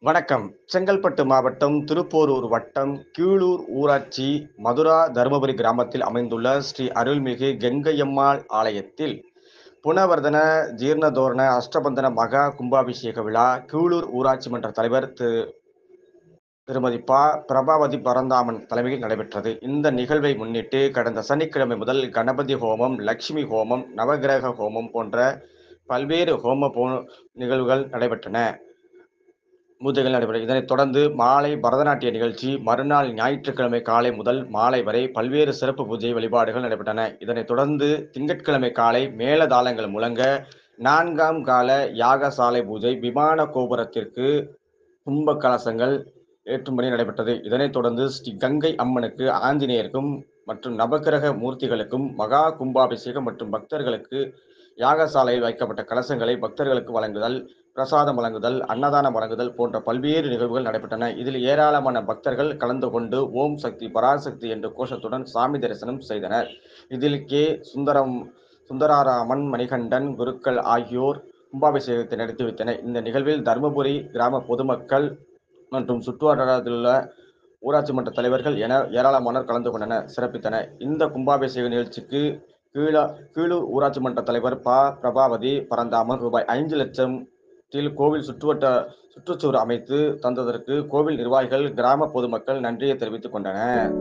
வணக்கம். செங்கல்பட்டு மாவட்டம் திருப்போரூர் வட்டம் கீழூர் ஊராட்சி மதுரா தருமபுரி கிராமத்தில் அமைந்துள்ள ஸ்ரீ அருள்மிகு கெங்கையம்மாள் ஆலயத்தில் புனவர்தன ஜீர்ணதோரண அஷ்டபந்தன மகா கும்பாபிஷேக விழா கீழூர் ஊராட்சி மன்ற தலைவர் திருமதி பிரபாவதி பரந்தாமன் தலைமையில் நடைபெற்றது. இந்த நிகழ்வை முன்னிட்டு கடந்த சனிக்கிழமை முதல் கணபதி ஹோமம், லட்சுமி ஹோமம், நவகிரக ஹோமம் போன்ற பல்வேறு நிகழ்வுகள் நடைபெற்றன. பூஜைகள் நடைபெறும். இதனைத் தொடர்ந்து மாலை பரதநாட்டிய நிகழ்ச்சி, மறுநாள் ஞாயிற்றுக்கிழமை காலை முதல் மாலை வரை பல்வேறு சிறப்பு பூஜை வழிபாடுகள் நடைபெற்றன. இதனைத் தொடர்ந்து திங்கட்கிழமை காலை மேளதாளங்கள் முழங்க 4ஆம் கால யாகசாலை பூஜை, விமான கோபுரத்திற்கு கும்ப கலசங்கள் ஏற்றும் பணி நடைபெற்றது. இதனைத் தொடர்ந்து ஸ்ரீ கங்கை அம்மனுக்கு, ஆஞ்சநேயருக்கும் மற்றும் நவக்கிரக மூர்த்திகளுக்கும் மகா கும்பாபிஷேகம் மற்றும் பக்தர்களுக்கு யாகசாலையில் வைக்கப்பட்ட கலசங்களை பக்தர்களுக்கு வழங்குதல், பிரசாதம் வழங்குதல், அன்னதானம் வழங்குதல் போன்ற பல்வேறு நிகழ்வுகள் நடைபெற்றன. இதில் ஏராளமான பக்தர்கள் கலந்து கொண்டு ஓம் சக்தி பராசக்தி என்ற கோஷத்துடன் சாமி தரிசனம் செய்தனர். இதில் சுந்தராராமன், மணிகண்டன் குருக்கள் ஆகியோர் கும்பாபிஷேகத்தை நடத்தி வைத்தனர். இந்த நிகழ்வில் தருமபுரி கிராம பொதுமக்கள் மற்றும் சுற்றுவட்டாரத்தில் உள்ள ஊராட்சி மன்ற தலைவர்கள் என ஏராளமானோர் கலந்து கொண்டனர், சிறப்பித்தனர். இந்த கும்பாபிஷேக நிகழ்ச்சிக்கு கீழூர் ஊராட்சி மன்ற தலைவர் பிரபாவதி பரந்தாமன் ரூபாய் 5 லட்சத்தில் கோவில் சுற்றுச்சுவர் அமைத்து தந்ததற்கு கோவில் நிர்வாகிகள், கிராம பொதுமக்கள் நன்றியை தெரிவித்துக் கொண்டனர்.